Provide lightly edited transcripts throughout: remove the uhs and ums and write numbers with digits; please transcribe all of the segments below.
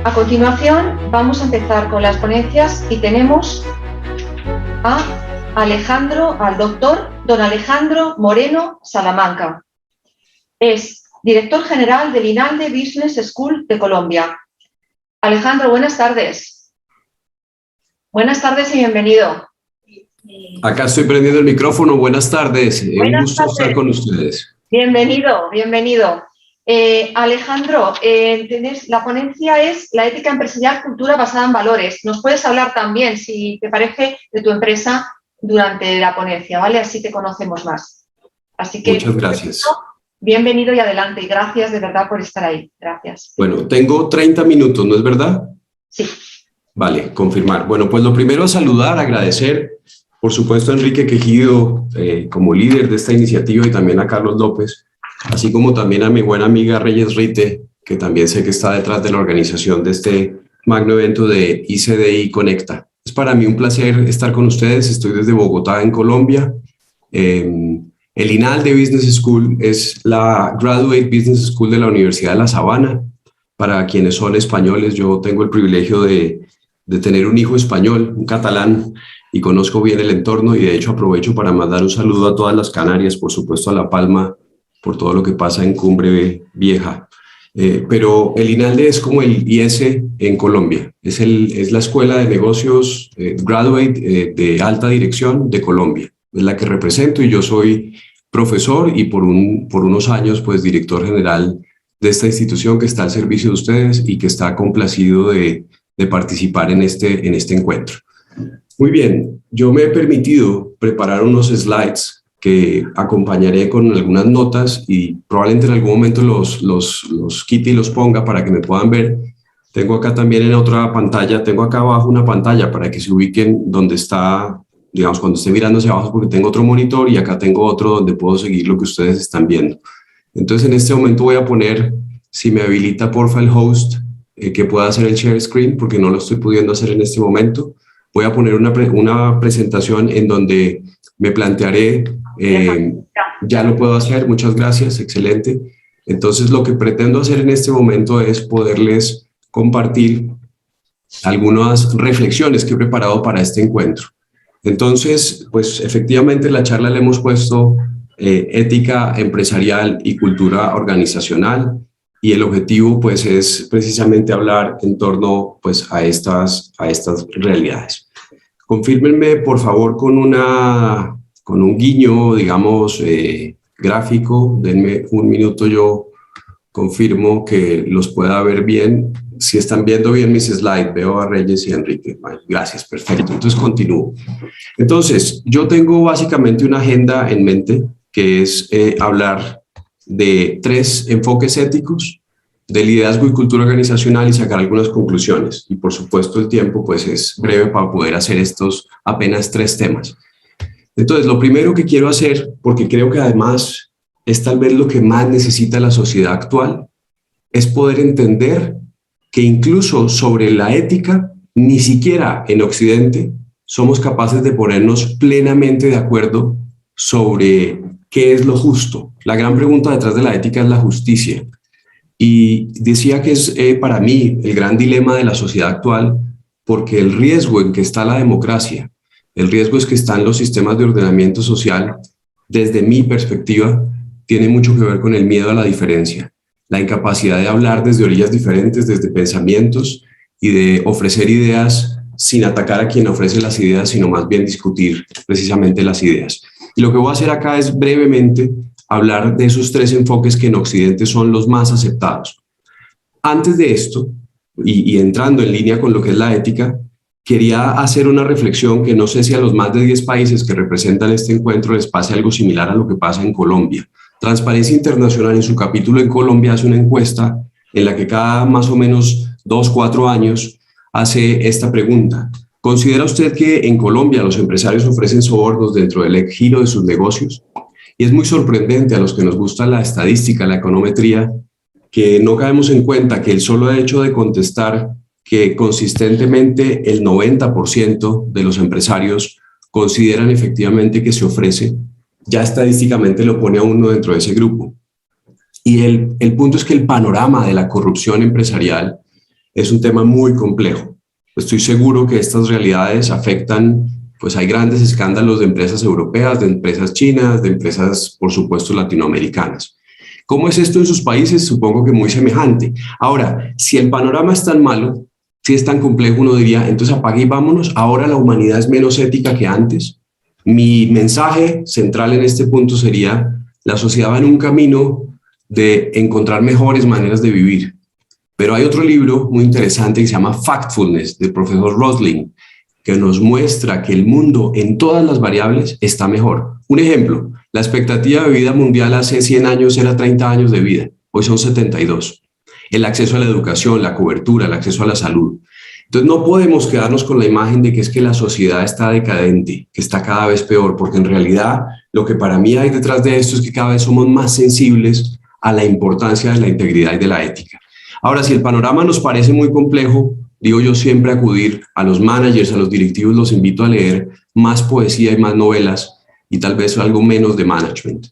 A continuación vamos a empezar con las ponencias y tenemos al doctor don Alejandro Moreno Salamanca. Es director general del INALDE Business School de Colombia. Alejandro, buenas tardes. Buenas tardes y bienvenido. Acá estoy prendiendo el micrófono. Buenas tardes. Un gusto estar con ustedes. Bienvenido, bienvenido. Alejandro, la ponencia es la ética empresarial, cultura basada en valores. Nos puedes hablar también, si te parece, de tu empresa durante la ponencia, ¿vale? Así te conocemos más. Así que, muchas gracias. Bienvenido y adelante. Y gracias de verdad por estar ahí. Gracias. Bueno, tengo 30 minutos, ¿no es verdad? Sí. Vale, confirmar. Bueno, pues lo primero es saludar, agradecer, por supuesto, a Enrique Quejido como líder de esta iniciativa y también a Carlos López, así como también a mi buena amiga Reyes Rite, que también sé que está detrás de la organización de este magno evento de ICDI Conecta. Es para mí un placer estar con ustedes. Estoy desde Bogotá, en Colombia. El INALDE Business School es la Graduate Business School de la Universidad de La Sabana. Para quienes son españoles, yo tengo el privilegio de tener un hijo español, un catalán, y conozco bien el entorno, y de hecho aprovecho para mandar un saludo a todas las Canarias, por supuesto a La Palma, por todo lo que pasa en Cumbre Vieja. Pero el INALDE es como el IS en Colombia, es la Escuela de Negocios Graduate de Alta Dirección de Colombia, es la que represento, y yo soy profesor y por unos años pues director general de esta institución que está al servicio de ustedes y que está complacido de participar en este encuentro. Muy bien, yo me he permitido preparar unos slides que acompañaré con algunas notas y probablemente en algún momento los quite y los ponga para que me puedan ver. Tengo acá también en otra pantalla, tengo acá abajo una pantalla para que se ubiquen donde está, digamos, cuando esté mirando hacia abajo, porque tengo otro monitor y acá tengo otro donde puedo seguir lo que ustedes están viendo. Entonces en este momento voy a poner, si me habilita porfa el host, que pueda hacer el share screen, porque no lo estoy pudiendo hacer en este momento. Voy a poner una presentación en donde me plantearé, ya lo puedo hacer, muchas gracias, excelente. Entonces lo que pretendo hacer en este momento es poderles compartir algunas reflexiones que he preparado para este encuentro. Entonces, pues efectivamente en la charla le hemos puesto ética empresarial y cultura organizacional, y el objetivo pues es precisamente hablar en torno pues a estas realidades. Confírmenme por favor con un guiño, digamos, gráfico. Denme un minuto, yo confirmo que los pueda ver bien. Si están viendo bien mis slides, veo a Reyes y a Enrique. Gracias, perfecto. Entonces continúo. Entonces, yo tengo básicamente una agenda en mente que es hablar de 3 enfoques éticos, de liderazgo y cultura organizacional, y sacar algunas conclusiones. Y por supuesto el tiempo pues es breve para poder hacer estos apenas 3 temas. Entonces lo primero que quiero hacer, porque creo que además es tal vez lo que más necesita la sociedad actual, es poder entender que incluso sobre la ética, ni siquiera en Occidente somos capaces de ponernos plenamente de acuerdo sobre qué es lo justo. La gran pregunta detrás de la ética es la justicia. Y decía que es para mí el gran dilema de la sociedad actual, porque el riesgo en que está la democracia, el riesgo es que están los sistemas de ordenamiento social, desde mi perspectiva, tiene mucho que ver con el miedo a la diferencia, la incapacidad de hablar desde orillas diferentes, desde pensamientos, y de ofrecer ideas sin atacar a quien ofrece las ideas, sino más bien discutir precisamente las ideas. Y lo que voy a hacer acá es brevemente hablar de esos 3 enfoques que en Occidente son los más aceptados. Antes de esto, y entrando en línea con lo que es la ética, quería hacer una reflexión que no sé si a los más de 10 países que representan este encuentro les pase algo similar a lo que pasa en Colombia. Transparencia Internacional, en su capítulo en Colombia, hace una encuesta en la que cada más o menos 2-4 años hace esta pregunta: ¿considera usted que en Colombia los empresarios ofrecen sobornos dentro del giro de sus negocios? Y es muy sorprendente a los que nos gusta la estadística, la econometría, que no caemos en cuenta que el solo hecho de contestar que consistentemente el 90% de los empresarios consideran efectivamente que se ofrece, ya estadísticamente lo pone a uno dentro de ese grupo. Y el punto es que el panorama de la corrupción empresarial es un tema muy complejo. Estoy seguro que estas realidades afectan, pues hay grandes escándalos de empresas europeas, de empresas chinas, de empresas, por supuesto, latinoamericanas. ¿Cómo es esto en sus países? Supongo que muy semejante. Ahora, si el panorama es tan malo, si es tan complejo, uno diría, entonces apague y vámonos, ahora la humanidad es menos ética que antes. Mi mensaje central en este punto sería, la sociedad va en un camino de encontrar mejores maneras de vivir. Pero hay otro libro muy interesante que se llama Factfulness, del profesor Rosling, que nos muestra que el mundo en todas las variables está mejor. Un ejemplo, la expectativa de vida mundial hace 100 años era 30 años de vida, hoy son 72. El acceso a la educación, la cobertura, el acceso a la salud. Entonces no podemos quedarnos con la imagen de que es que la sociedad está decadente, que está cada vez peor, porque en realidad lo que para mí hay detrás de esto es que cada vez somos más sensibles a la importancia de la integridad y de la ética. Ahora, si el panorama nos parece muy complejo, digo yo siempre acudir a los managers, a los directivos, los invito a leer más poesía y más novelas y tal vez algo menos de management.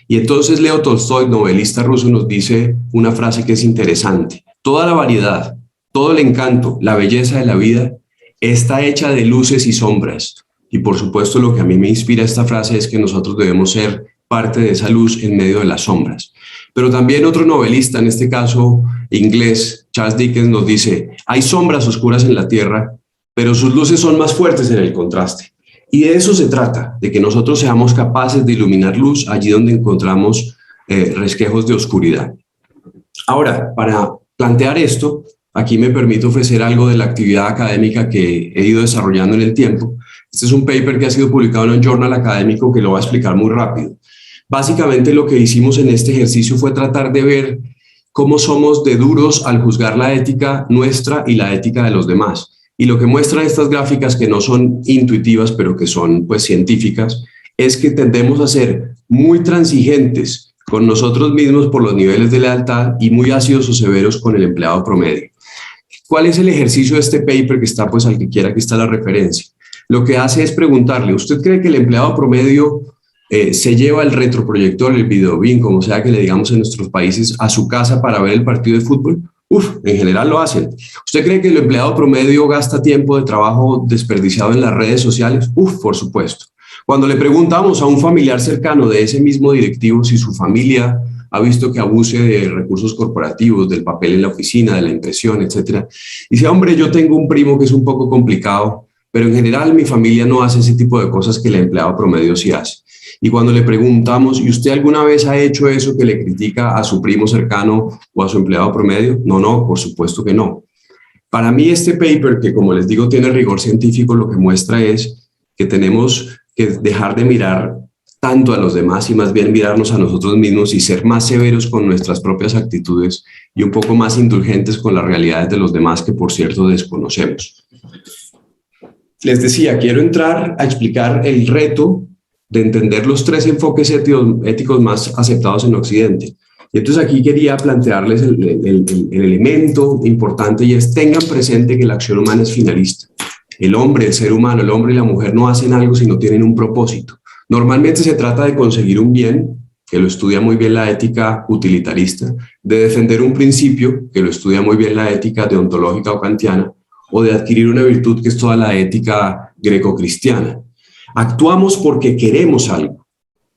Y entonces Leo Tolstoy, novelista ruso, nos dice una frase que es interesante. Toda la variedad, todo el encanto, la belleza de la vida está hecha de luces y sombras. Y por supuesto lo que a mí me inspira esta frase es que nosotros debemos ser parte de esa luz en medio de las sombras. Pero también otro novelista, en este caso inglés, Charles Dickens, nos dice, hay sombras oscuras en la tierra, pero sus luces son más fuertes en el contraste. Y de eso se trata, de que nosotros seamos capaces de iluminar luz allí donde encontramos resquejos de oscuridad. Ahora, para plantear esto, aquí me permito ofrecer algo de la actividad académica que he ido desarrollando en el tiempo. Este es un paper que ha sido publicado en un journal académico que lo voy a explicar muy rápido. Básicamente lo que hicimos en este ejercicio fue tratar de ver cómo somos de duros al juzgar la ética nuestra y la ética de los demás. Y lo que muestran estas gráficas, que no son intuitivas, pero que son pues científicas, es que tendemos a ser muy transigentes con nosotros mismos por los niveles de lealtad y muy ácidos o severos con el empleado promedio. ¿Cuál es el ejercicio de este paper que está, pues al que quiera, aquí está la referencia? Lo que hace es preguntarle, ¿usted cree que el empleado promedio se lleva el retroproyector, el videobeam, como sea que le digamos en nuestros países, a su casa para ver el partido de fútbol? En general lo hacen. ¿Usted cree que el empleado promedio gasta tiempo de trabajo desperdiciado en las redes sociales? Por supuesto. Cuando le preguntamos a un familiar cercano de ese mismo directivo si su familia ha visto que abuse de recursos corporativos, del papel en la oficina, de la impresión, etcétera, dice, hombre, yo tengo un primo que es un poco complicado, pero en general mi familia no hace ese tipo de cosas que el empleado promedio sí hace. Y cuando le preguntamos, ¿y usted alguna vez ha hecho eso que le critica a su primo cercano o a su empleado promedio? No, por supuesto que no. Para mí este paper, que como les digo tiene rigor científico, lo que muestra es que tenemos que dejar de mirar tanto a los demás y más bien mirarnos a nosotros mismos y ser más severos con nuestras propias actitudes y un poco más indulgentes con las realidades de los demás que, por cierto, desconocemos. Les decía, quiero entrar a explicar el reto de entender los 3 enfoques éticos más aceptados en Occidente. Y entonces aquí quería plantearles el elemento importante, y es: tengan presente que la acción humana es finalista. El hombre, el ser humano, el hombre y la mujer no hacen algo si no tienen un propósito. Normalmente se trata de conseguir un bien, que lo estudia muy bien la ética utilitarista, de defender un principio, que lo estudia muy bien la ética deontológica o kantiana, o de adquirir una virtud, que es toda la ética greco-cristiana. Actuamos porque queremos algo.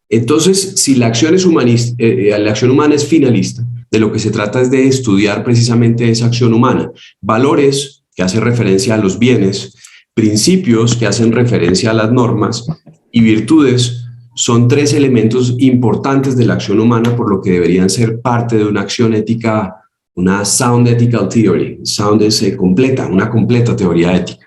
Entonces, si la acción humana es finalista, de lo que se trata es de estudiar precisamente esa acción humana. Valores, que hacen referencia a los bienes, principios, que hacen referencia a las normas, y virtudes, son 3 elementos importantes de la acción humana, por lo que deberían ser parte de una acción ética, una sound ethical theory. Sound es completa, una completa teoría ética.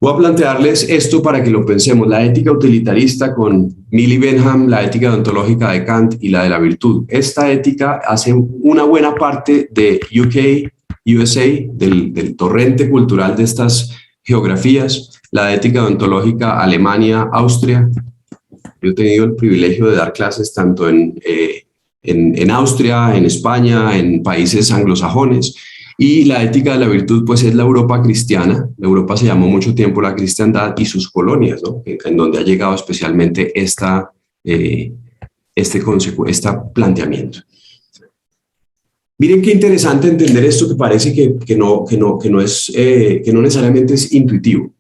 Voy a plantearles esto para que lo pensemos: la ética utilitarista con Mill y Benham, la ética deontológica de Kant y la de la virtud. Esta ética hace una buena parte de USA, del torrente cultural de estas geografías. La ética deontológica Alemania, Austria. Yo he tenido el privilegio de dar clases tanto en Austria, en España, en países anglosajones. Y la ética de la virtud, pues, es la Europa cristiana. Europa se llamó mucho tiempo la cristiandad y sus colonias, ¿no? En donde ha llegado especialmente este planteamiento. Miren qué interesante entender esto que parece que no necesariamente es intuitivo.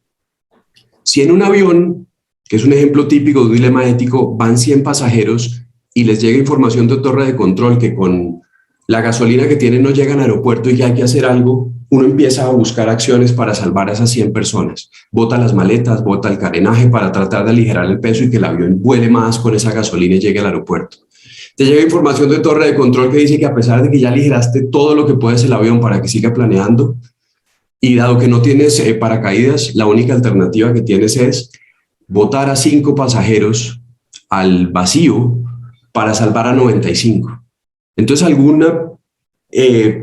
Si en un avión, que es un ejemplo típico de un dilema ético, van 100 pasajeros y les llega información de torre de control que con la gasolina que tienen no llegan al aeropuerto y que hay que hacer algo, uno empieza a buscar acciones para salvar a esas 100 personas. Bota las maletas, bota el carenaje para tratar de aligerar el peso y que el avión vuele más con esa gasolina y llegue al aeropuerto. Te llega información de torre de control que dice que a pesar de que ya aligeraste todo lo que puedes el avión para que siga planeando, y dado que no tienes paracaídas, la única alternativa que tienes es botar a 5 pasajeros al vacío para salvar a 95. Entonces alguna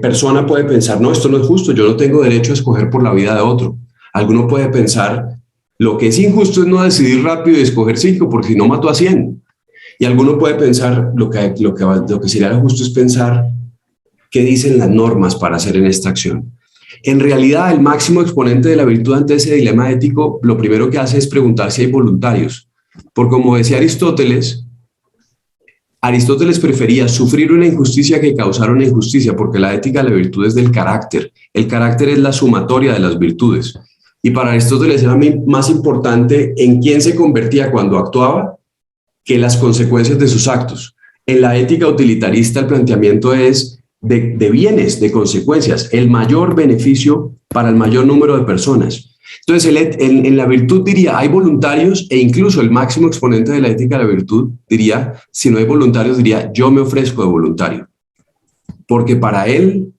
persona puede pensar, no, esto no es justo, yo no tengo derecho a escoger por la vida de otro. Alguno puede pensar, lo que es injusto es no decidir rápido y escoger 5, porque si no mato a 100. Y alguno puede pensar, lo que sería lo justo es pensar qué dicen las normas para hacer en esta acción. En realidad, el máximo exponente de la virtud ante ese dilema ético, lo primero que hace es preguntar si hay voluntarios. Porque como decía Aristóteles prefería sufrir una injusticia que causar una injusticia, porque la ética de la virtud es del carácter. El carácter es la sumatoria de las virtudes. Y para Aristóteles era más importante en quién se convertía cuando actuaba que las consecuencias de sus actos. En la ética utilitarista el planteamiento es de bienes, de consecuencias, el mayor beneficio para el mayor número de personas. Entonces, en la virtud diría, hay voluntarios, e incluso el máximo exponente de la ética de la virtud diría, si no hay voluntarios, diría, yo me ofrezco de voluntario. Porque para él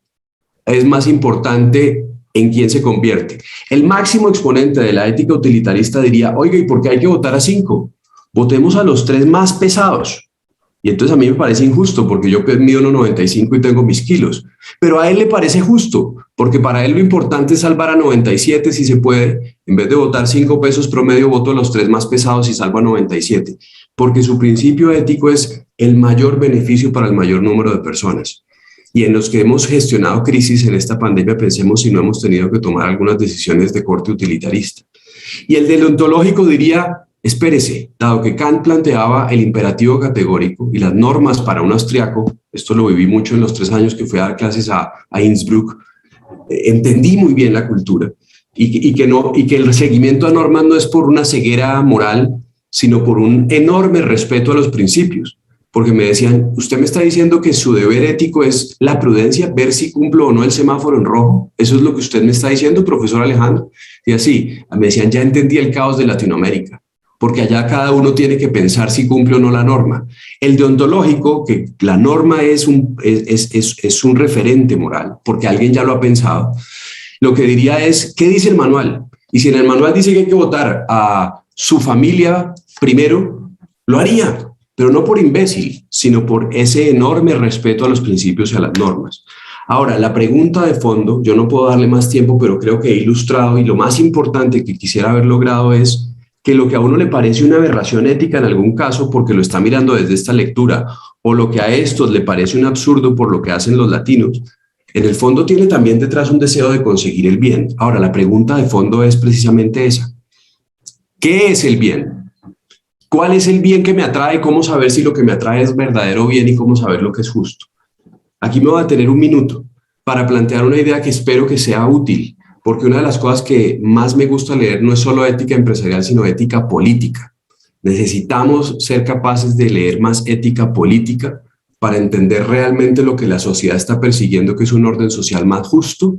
es más importante en quién se convierte. El máximo exponente de la ética utilitarista diría, oiga, ¿y por qué hay que votar a 5? Votemos a los 3 más pesados. Y entonces a mí me parece injusto porque yo mido 1,95 y tengo mis kilos. Pero a él le parece justo porque para él lo importante es salvar a 97 si se puede. En vez de votar 5 pesos promedio, voto a los 3 más pesados y salvo a 97. Porque su principio ético es el mayor beneficio para el mayor número de personas. Y en los que hemos gestionado crisis en esta pandemia, pensemos si no hemos tenido que tomar algunas decisiones de corte utilitarista. Y el deontológico diría, espérese, dado que Kant planteaba el imperativo categórico y las normas para un austriaco, esto lo viví mucho en los 3 años que fui a dar clases a Innsbruck, entendí muy bien la cultura y que el seguimiento a normas no es por una ceguera moral, sino por un enorme respeto a los principios. Porque me decían, usted me está diciendo que su deber ético es la prudencia, ver si cumplo o no el semáforo en rojo. ¿Eso es lo que usted me está diciendo, profesor Alejandro? Y así, me decían, ya entendí el caos de Latinoamérica, porque allá cada uno tiene que pensar si cumple o no la norma. El deontológico, que la norma es un referente moral, porque alguien ya lo ha pensado, lo que diría es, ¿qué dice el manual? Y si en el manual dice que hay que votar a su familia primero, lo haría, pero no por imbécil, sino por ese enorme respeto a los principios y a las normas. Ahora, la pregunta de fondo, yo no puedo darle más tiempo, pero creo que he ilustrado, y lo más importante que quisiera haber logrado es que lo que a uno le parece una aberración ética en algún caso porque lo está mirando desde esta lectura, o lo que a estos le parece un absurdo por lo que hacen los latinos, en el fondo tiene también detrás un deseo de conseguir el bien. Ahora, la pregunta de fondo es precisamente esa. ¿Qué es el bien? ¿Cuál es el bien que me atrae? ¿Cómo saber si lo que me atrae es verdadero bien y cómo saber lo que es justo? Aquí me voy a tener un minuto para plantear una idea que espero que sea útil, porque una de las cosas que más me gusta leer no es solo ética empresarial, sino ética política. Necesitamos ser capaces de leer más ética política para entender realmente lo que la sociedad está persiguiendo, que es un orden social más justo,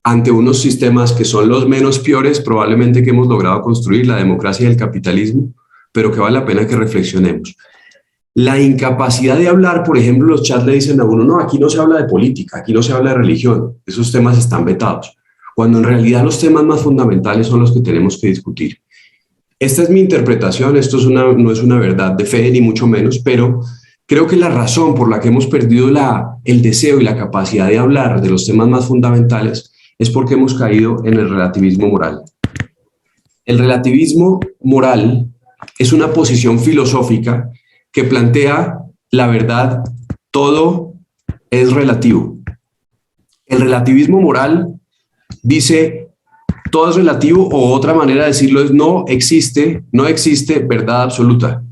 ante unos sistemas que son los menos peores probablemente que hemos logrado construir, la democracia y el capitalismo, pero que vale la pena que reflexionemos. La incapacidad de hablar, por ejemplo, los chats le dicen a uno, no, aquí no se habla de política, aquí no se habla de religión, esos temas están vetados, cuando en realidad los temas más fundamentales son los que tenemos que discutir. Esta es mi interpretación, esto no es una verdad de fe, ni mucho menos, pero creo que la razón por la que hemos perdido el deseo y la capacidad de hablar de los temas más fundamentales es porque hemos caído en el relativismo moral. El relativismo moral es una posición filosófica que plantea la verdad, todo es relativo. El relativismo moral dice, todo es relativo, o otra manera de decirlo es, no existe verdad absoluta.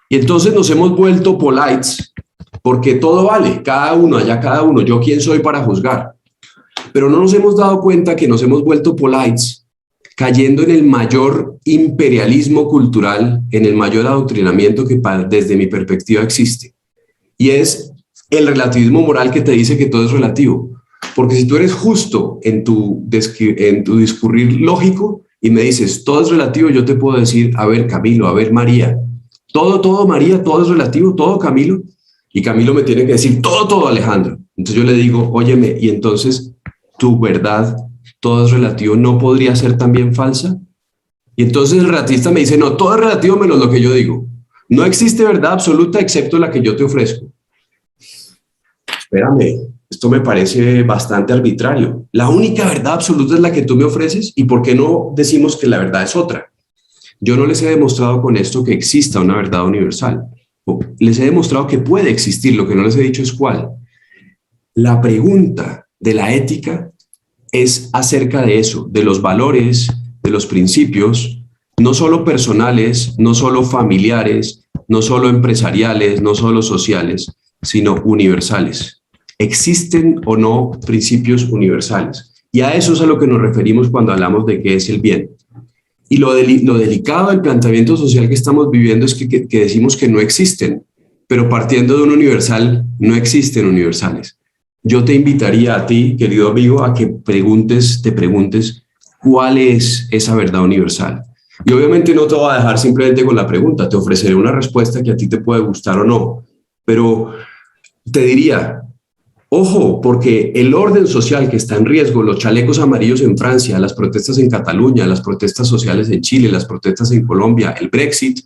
Y entonces nos hemos vuelto polites porque todo vale, cada uno, allá cada uno, yo quién soy para juzgar. Pero no nos hemos dado cuenta que nos hemos vuelto polites, cayendo en el mayor imperialismo cultural, en el mayor adoctrinamiento que desde mi perspectiva existe. Y es el relativismo moral que te dice que todo es relativo. Porque si tú eres justo en tu discurrir lógico y me dices todo es relativo, yo te puedo decir, a ver Camilo, a ver María, todo María, todo es relativo, todo Camilo. Y Camilo me tiene que decir todo Alejandro. Entonces yo le digo, óyeme, y entonces tu verdad, todo es relativo, ¿no podría ser también falsa? Y entonces el relativista me dice, no, todo es relativo menos lo que yo digo. No existe verdad absoluta excepto la que yo te ofrezco. Espérame, esto me parece bastante arbitrario. La única verdad absoluta es la que tú me ofreces, ¿y por qué no decimos que la verdad es otra? Yo no les he demostrado con esto que exista una verdad universal. Les he demostrado que puede existir, lo que no les he dicho es cuál. La pregunta de la ética es acerca de eso, de los valores, de los principios, no solo personales, no solo familiares, no solo empresariales, no solo sociales, sino universales. ¿Existen o no principios universales? Y a eso es a lo que nos referimos cuando hablamos de qué es el bien. Y lo delicado del planteamiento social que estamos viviendo es que decimos que no existen, pero partiendo de un universal, no existen universales. Yo te invitaría a ti, querido amigo, a que te preguntes cuál es esa verdad universal. Y obviamente no te voy a dejar simplemente con la pregunta, te ofreceré una respuesta que a ti te puede gustar o no, pero te diría, ojo, porque el orden social que está en riesgo, los chalecos amarillos en Francia, las protestas en Cataluña, las protestas sociales en Chile, las protestas en Colombia, el Brexit,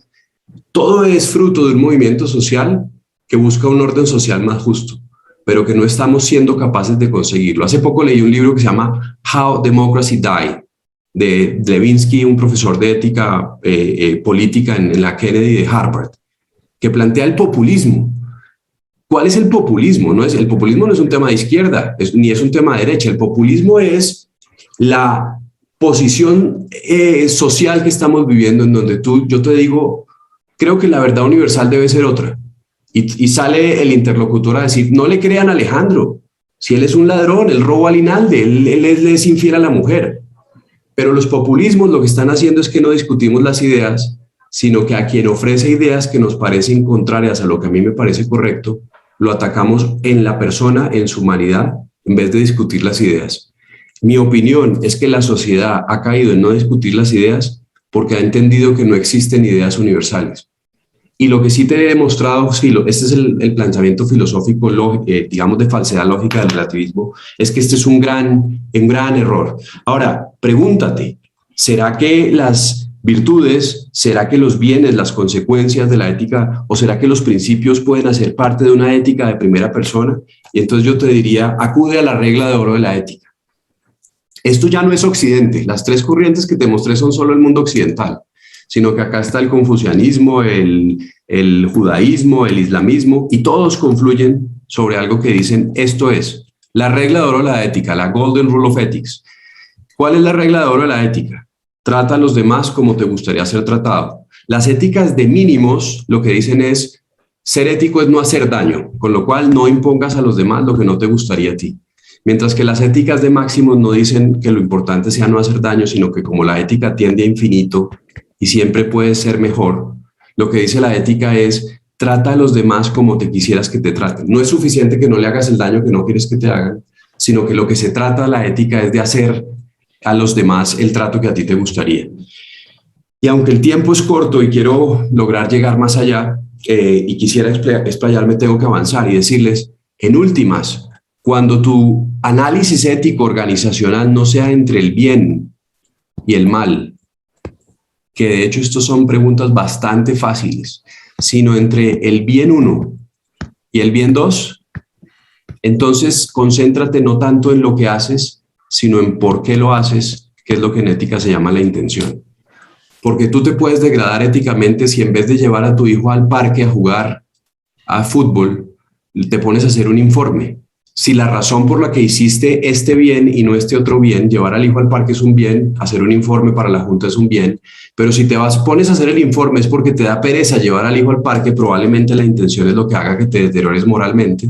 todo es fruto de un movimiento social que busca un orden social más justo, pero que no estamos siendo capaces de conseguirlo. Hace poco leí un libro que se llama How Democracy Died, de Levinsky, un profesor de ética política en la Kennedy de Harvard, que plantea el populismo. ¿Cuál es el populismo? El populismo no es un tema de izquierda, ni es un tema de derecha. El populismo es la posición social que estamos viviendo en donde yo te digo, creo que la verdad universal debe ser otra. Y sale el interlocutor a decir, no le crean a Alejandro, si él es un ladrón, él roba al Inalde, él es infiel a la mujer. Pero los populismos lo que están haciendo es que no discutimos las ideas, sino que a quien ofrece ideas que nos parecen contrarias a lo que a mí me parece correcto, lo atacamos en la persona, en su humanidad, en vez de discutir las ideas. Mi opinión es que la sociedad ha caído en no discutir las ideas porque ha entendido que no existen ideas universales. Y lo que sí te he demostrado, este es el planteamiento filosófico, digamos, de falsedad lógica del relativismo, es que este es un gran error. Ahora, pregúntate, ¿será que las virtudes, será que los bienes, las consecuencias de la ética, o será que los principios pueden hacer parte de una ética de primera persona? Y entonces yo te diría, acude a la regla de oro de la ética. Esto ya no es Occidente, las tres corrientes que te mostré son solo el mundo occidental, sino que acá está el confucianismo, el judaísmo, el islamismo, y todos confluyen sobre algo que dicen, esto es la regla de oro de la ética, la Golden Rule of Ethics. ¿Cuál es la regla de oro de la ética? Trata a los demás como te gustaría ser tratado. Las éticas de mínimos lo que dicen es, ser ético es no hacer daño, con lo cual no impongas a los demás lo que no te gustaría a ti. Mientras que las éticas de máximos no dicen que lo importante sea no hacer daño, sino que como la ética tiende a infinito y siempre puede ser mejor, lo que dice la ética es, trata a los demás como te quisieras que te traten. No es suficiente que no le hagas el daño que no quieres que te hagan, sino que lo que se trata la ética es de hacer a los demás el trato que a ti te gustaría. Y aunque el tiempo es corto y quiero lograr llegar más allá y quisiera explayarme, tengo que avanzar y decirles, en últimas, cuando tu análisis ético organizacional no sea entre el bien y el mal, que de hecho estos son preguntas bastante fáciles, sino entre el bien 1 y el bien 2, entonces concéntrate no tanto en lo que haces, sino en por qué lo haces, que es lo que en ética se llama la intención. Porque tú te puedes degradar éticamente si en vez de llevar a tu hijo al parque a jugar a fútbol, te pones a hacer un informe. si la razón por la que hiciste este bien y no este otro bien, llevar al hijo al parque es un bien, hacer un informe para la junta es un bien, pero si pones a hacer el informe es porque te da pereza llevar al hijo al parque, probablemente la intención es lo que haga que te deteriores moralmente.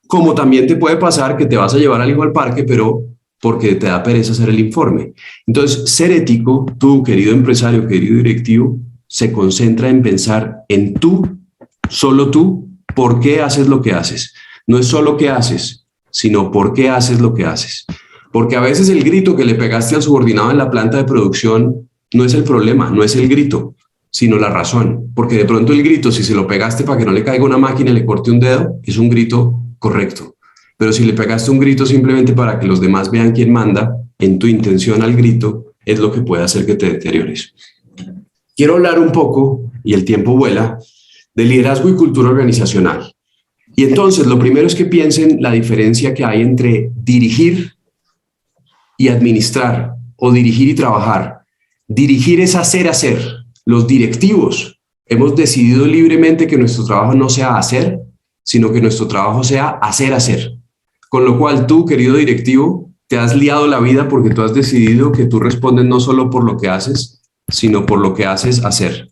Como también te puede pasar que te vas a llevar al hijo al parque, pero porque te da pereza hacer el informe. Entonces, ser ético, tú, querido empresario, querido directivo, se concentra en pensar en tú, solo tú, por qué haces lo que haces. No es solo qué haces, sino por qué haces lo que haces. Porque a veces el grito que le pegaste al subordinado en la planta de producción no es el problema, no es el grito, sino la razón. Porque de pronto el grito, si se lo pegaste para que no le caiga una máquina y le corte un dedo, es un grito correcto. Pero si le pegaste un grito simplemente para que los demás vean quién manda, en tu intención al grito, es lo que puede hacer que te deteriores. Quiero hablar un poco, y el tiempo vuela, de liderazgo y cultura organizacional. Y entonces, lo primero es que piensen la diferencia que hay entre dirigir y administrar, o dirigir y trabajar. Dirigir es hacer. Los directivos hemos decidido libremente que nuestro trabajo no sea hacer, sino que nuestro trabajo sea hacer. Con lo cual tú, querido directivo, te has liado la vida porque tú has decidido que tú respondes no solo por lo que haces, sino por lo que haces hacer.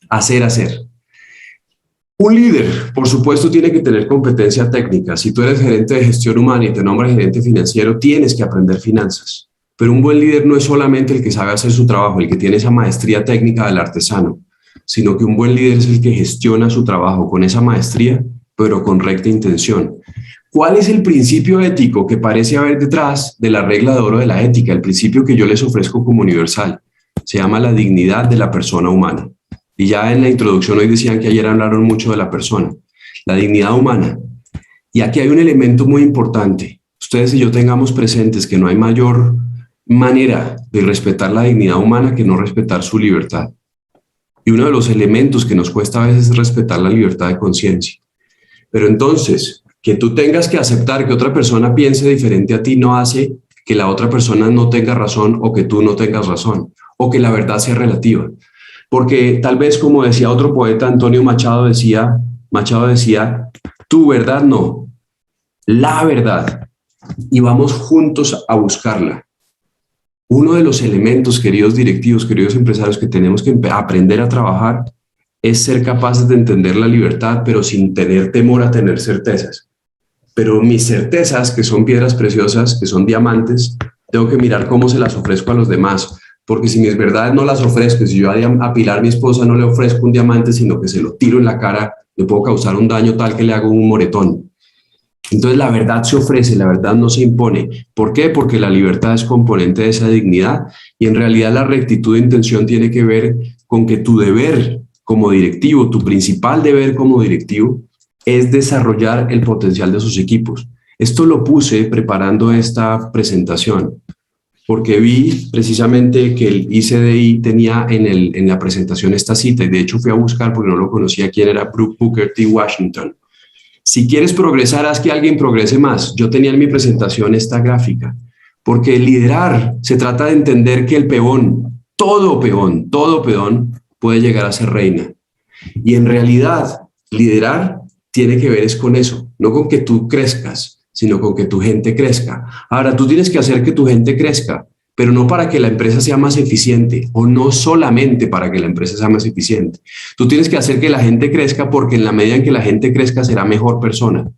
Hacer. Un líder, por supuesto, tiene que tener competencia técnica. Si tú eres gerente de gestión humana y te nombras gerente financiero, tienes que aprender finanzas. Pero un buen líder no es solamente el que sabe hacer su trabajo, el que tiene esa maestría técnica del artesano, sino que un buen líder es el que gestiona su trabajo con esa maestría, pero con recta intención. ¿Cuál es el principio ético que parece haber detrás de la regla de oro de la ética? El principio que yo les ofrezco como universal. Se llama la dignidad de la persona humana. Y ya en la introducción hoy decían que ayer hablaron mucho de la persona, la dignidad humana. Y aquí hay un elemento muy importante. Ustedes y yo tengamos presentes que no hay mayor manera de respetar la dignidad humana que no respetar su libertad. Y uno de los elementos que nos cuesta a veces es respetar la libertad de conciencia. Pero entonces, que tú tengas que aceptar que otra persona piense diferente a ti no hace que la otra persona no tenga razón o que tú no tengas razón, o que la verdad sea relativa. Porque tal vez, como decía otro poeta, Antonio Machado decía, tu verdad no, la verdad, y vamos juntos a buscarla. Uno de los elementos, queridos directivos, queridos empresarios, que tenemos que aprender a trabajar es ser capaces de entender la libertad, pero sin tener temor a tener certezas. Pero mis certezas, que son piedras preciosas, que son diamantes, tengo que mirar cómo se las ofrezco a los demás. Porque si mis verdades no las ofrezco, si yo a Pilar, mi esposa, no le ofrezco un diamante, sino que se lo tiro en la cara, le puedo causar un daño tal que le hago un moretón. Entonces la verdad se ofrece, la verdad no se impone. ¿Por qué? Porque la libertad es componente de esa dignidad y en realidad la rectitud de intención tiene que ver con que tu deber como directivo, tu principal deber como directivo, es desarrollar el potencial de sus equipos. Esto lo puse preparando esta presentación, porque vi precisamente que el ICDI tenía en la presentación esta cita, y de hecho fui a buscar porque no lo conocía quién era Booker T. Washington. Si quieres progresar, haz que alguien progrese más. Yo tenía en mi presentación esta gráfica, porque liderar se trata de entender que el peón, todo peón, puede llegar a ser reina. Y en realidad, liderar tiene que ver es con eso, no con que tú crezcas, sino con que tu gente crezca. Ahora, tú tienes que hacer que tu gente crezca, pero no para que la empresa sea más eficiente, o no solamente para que la empresa sea más eficiente. Tú tienes que hacer que la gente crezca porque en la medida en que la gente crezca será mejor persona,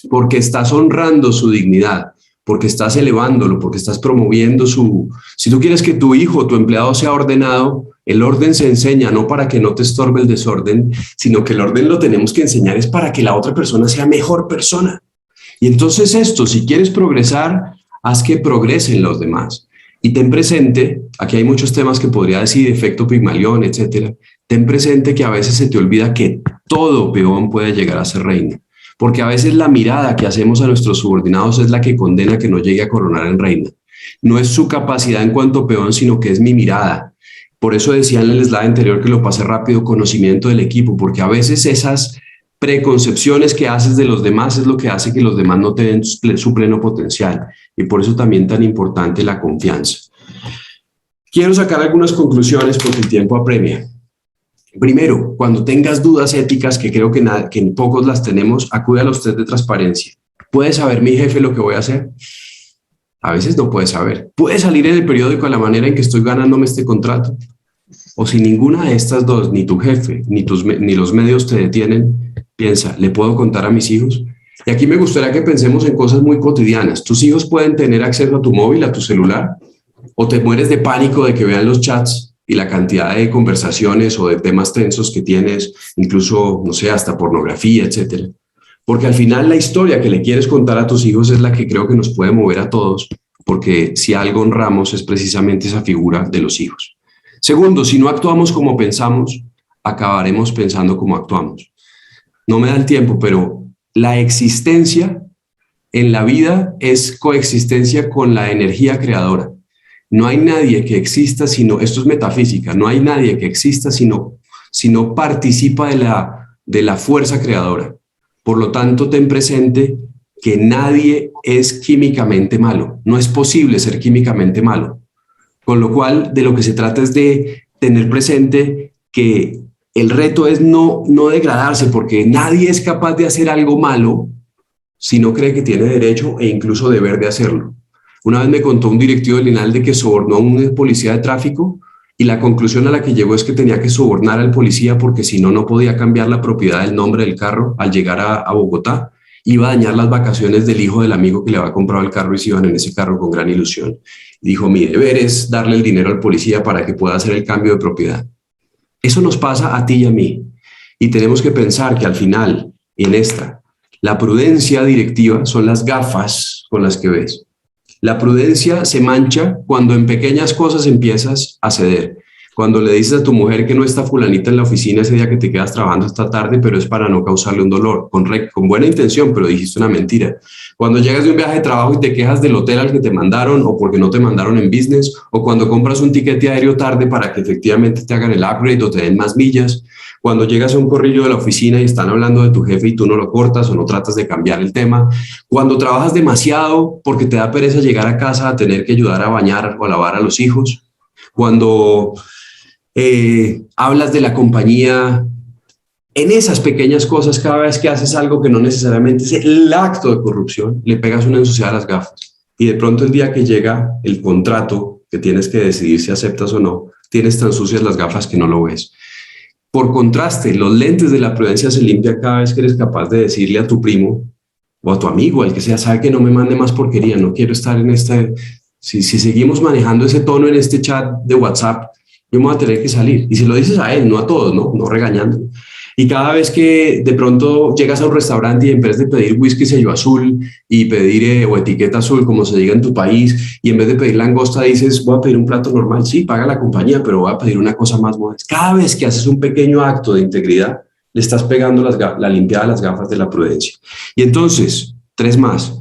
porque estás honrando su dignidad, porque estás elevándolo, porque estás promoviendo su... Si tú quieres que tu hijo, tu empleado sea ordenado, el orden se enseña no para que no te estorbe el desorden, sino que el orden lo tenemos que enseñar es para que la otra persona sea mejor persona. Y entonces esto, si quieres progresar, haz que progresen los demás. Y ten presente, aquí hay muchos temas que podría decir, efecto Pigmalión, etcétera. Ten presente que a veces se te olvida que todo peón puede llegar a ser reina. Porque a veces la mirada que hacemos a nuestros subordinados es la que condena que no llegue a coronar en reina. No es su capacidad en cuanto peón, sino que es mi mirada. Por eso decía en el slide anterior que lo pasé rápido, conocimiento del equipo, porque a veces esas preconcepciones que haces de los demás es lo que hace que los demás no te den su pleno potencial, y por eso también tan importante la confianza. Quiero sacar algunas conclusiones porque el tiempo apremia. Primero, cuando tengas dudas éticas, que creo que pocos las tenemos, acude a los test de transparencia. ¿Puede saber mi jefe lo que voy a hacer? A veces no puede saber. ¿Puede salir en el periódico de la manera en que estoy ganándome este contrato? O si ninguna de estas dos, ni tu jefe, ni los medios te detienen, piensa, ¿le puedo contar a mis hijos? Y aquí me gustaría que pensemos en cosas muy cotidianas. ¿Tus hijos pueden tener acceso a tu móvil, a tu celular? ¿O te mueres de pánico de que vean los chats y la cantidad de conversaciones o de temas tensos que tienes, incluso, no sé, hasta pornografía, etcétera? Porque al final la historia que le quieres contar a tus hijos es la que creo que nos puede mover a todos, porque si algo honramos es precisamente esa figura de los hijos. Segundo, si no actuamos como pensamos, acabaremos pensando como actuamos. No me da el tiempo, pero la existencia en la vida es coexistencia con la energía creadora. No hay nadie que exista sino, esto es metafísica, no hay nadie que exista sino participa de la fuerza creadora. Por lo tanto, ten presente que nadie es químicamente malo. No es posible ser químicamente malo. Con lo cual, de lo que se trata es de tener presente que el reto es no degradarse, porque nadie es capaz de hacer algo malo si no cree que tiene derecho e incluso deber de hacerlo. Una vez me contó un directivo del INALDE que sobornó a un policía de tráfico y la conclusión a la que llegó es que tenía que sobornar al policía porque si no, no podía cambiar la propiedad del nombre del carro al llegar a Bogotá. Iba a dañar las vacaciones del hijo del amigo que le había comprado el carro y se iban en ese carro con gran ilusión. Y dijo, mi deber es darle el dinero al policía para que pueda hacer el cambio de propiedad. Eso nos pasa a ti y a mí. Y tenemos que pensar que al final, en esta, la prudencia directiva son las gafas con las que ves. La prudencia se mancha cuando en pequeñas cosas empiezas a ceder. Cuando le dices a tu mujer que no está fulanita en la oficina ese día que te quedas trabajando hasta tarde, pero es para no causarle un dolor, con buena intención, pero dijiste una mentira. Cuando llegas de un viaje de trabajo y te quejas del hotel al que te mandaron o porque no te mandaron en business, o cuando compras un tiquete aéreo tarde para que efectivamente te hagan el upgrade o te den más millas, cuando llegas a un corrillo de la oficina y están hablando de tu jefe y tú no lo cortas o no tratas de cambiar el tema, cuando trabajas demasiado porque te da pereza llegar a casa a tener que ayudar a bañar o a lavar a los hijos, cuando hablas de la compañía, en esas pequeñas cosas, cada vez que haces algo que no necesariamente es el acto de corrupción, le pegas una ensuciada a las gafas. Y de pronto el día que llega el contrato, que tienes que decidir si aceptas o no, tienes tan sucias las gafas que no lo ves. Por contraste, los lentes de la prudencia se limpian cada vez que eres capaz de decirle a tu primo o a tu amigo, al que sea, sabe que no me mande más porquería, no quiero estar en este... Si seguimos manejando ese tono en este chat de WhatsApp, yo me voy a tener que salir. Y si lo dices a él, no a todos, no regañando. Y cada vez que de pronto llegas a un restaurante y en vez de pedir whisky sello azul y pedir o etiqueta azul, como se diga en tu país, y en vez de pedir langosta dices, voy a pedir un plato normal, sí, paga la compañía, pero voy a pedir una cosa más modesta. Cada vez que haces un pequeño acto de integridad, le estás pegando la limpiada a las gafas de la prudencia. Y entonces, 3 más.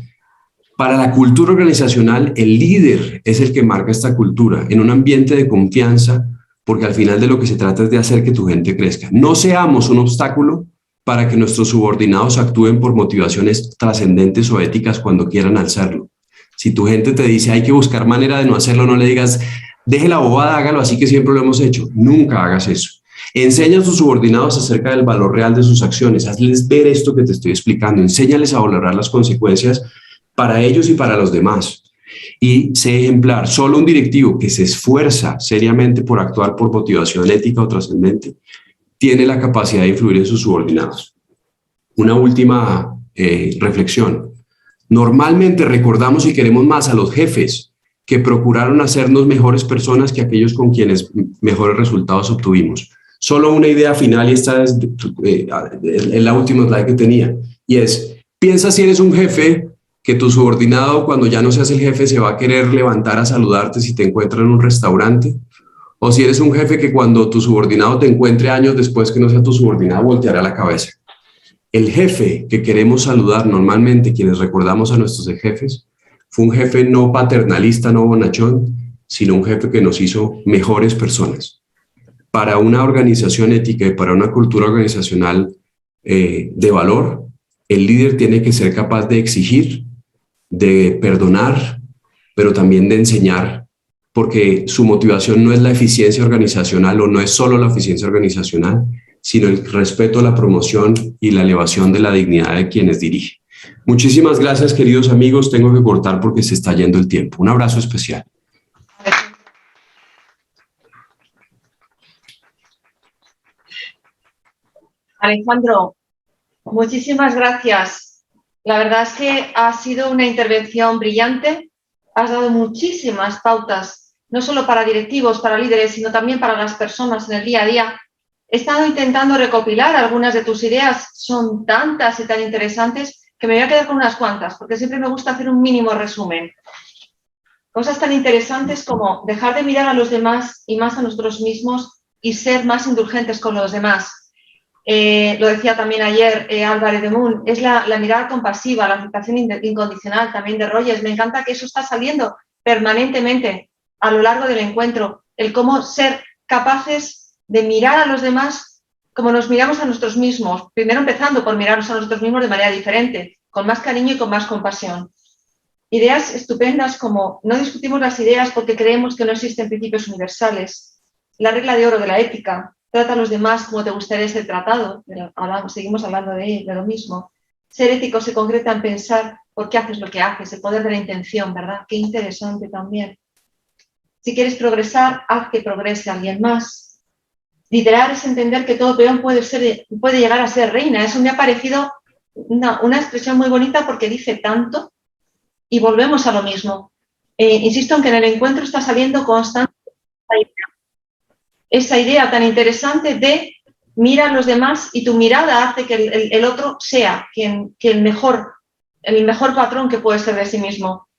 Para la cultura organizacional, el líder es el que marca esta cultura en un ambiente de confianza, porque al final de lo que se trata es de hacer que tu gente crezca. No seamos un obstáculo para que nuestros subordinados actúen por motivaciones trascendentes o éticas cuando quieran hacerlo. Si tu gente te dice hay que buscar manera de no hacerlo, no le digas deje la bobada, hágalo así que siempre lo hemos hecho. Nunca hagas eso. Enseña a tus subordinados acerca del valor real de sus acciones. Hazles ver esto que te estoy explicando. Enséñales a valorar las consecuencias para ellos y para los demás. Y sé ejemplar. Solo un directivo que se esfuerza seriamente por actuar por motivación ética o trascendente tiene la capacidad de influir en sus subordinados. Una última reflexión. Normalmente recordamos y queremos más a los jefes que procuraron hacernos mejores personas que aquellos con quienes mejores resultados obtuvimos. Solo una idea final, y esta es la última slide que tenía, y es, piensa si eres un jefe que tu subordinado, cuando ya no seas el jefe, se va a querer levantar a saludarte si te encuentra en un restaurante, o si eres un jefe que cuando tu subordinado te encuentre años después que no sea tu subordinado, volteará la cabeza. El jefe que queremos saludar normalmente, quienes recordamos a nuestros jefes, fue un jefe no paternalista, no bonachón, sino un jefe que nos hizo mejores personas. Para una organización ética y para una cultura organizacional de valor, el líder tiene que ser capaz de exigir, de perdonar, pero también de enseñar, porque su motivación no es la eficiencia organizacional o no es solo la eficiencia organizacional, sino el respeto, la promoción y la elevación de la dignidad de quienes dirigen. Muchísimas gracias, queridos amigos. Tengo que cortar porque se está yendo el tiempo. Un abrazo especial. Alejandro, muchísimas gracias. La verdad es que ha sido una intervención brillante. Has dado muchísimas pautas, no solo para directivos, para líderes, sino también para las personas en el día a día. He estado intentando recopilar algunas de tus ideas. Son tantas y tan interesantes que me voy a quedar con unas cuantas, porque siempre me gusta hacer un mínimo resumen. Cosas tan interesantes como dejar de mirar a los demás y más a nosotros mismos y ser más indulgentes con los demás. Lo decía también ayer Álvarez de Moon, es la mirada compasiva, la aceptación incondicional también de Rogers. Me encanta que eso está saliendo permanentemente a lo largo del encuentro, el cómo ser capaces de mirar a los demás como nos miramos a nosotros mismos, primero empezando por mirarnos a nosotros mismos de manera diferente, con más cariño y con más compasión. Ideas estupendas como no discutimos las ideas porque creemos que no existen principios universales, la regla de oro de la ética, trata a los demás como te gustaría ser tratado, pero seguimos hablando de lo mismo. Ser ético se concreta en pensar por qué haces lo que haces, el poder de la intención, ¿verdad? Qué interesante también. Si quieres progresar, haz que progrese alguien más. Liderar es entender que todo peón puede llegar a ser reina. Eso me ha parecido una expresión muy bonita porque dice tanto y volvemos a lo mismo. Insisto en que en el encuentro está saliendo constante esa idea tan interesante de mira a los demás y tu mirada hace que el otro sea el mejor patrón que puede ser de sí mismo.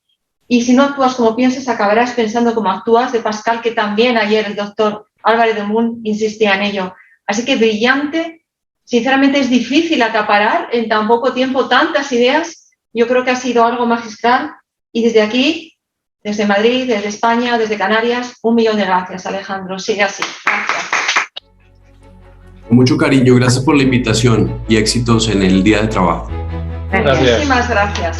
Y si no actúas como piensas, acabarás pensando como actúas, de Pascal, que también ayer el doctor Álvarez de Moon insistía en ello. Así que brillante, sinceramente es difícil acaparar en tan poco tiempo tantas ideas. Yo creo que ha sido algo magistral y desde aquí, desde Madrid, desde España, desde Canarias, 1.000.000 de gracias, Alejandro. Sigue así. Gracias. Con mucho cariño, gracias por la invitación y éxitos en el día de trabajo. Muchísimas gracias.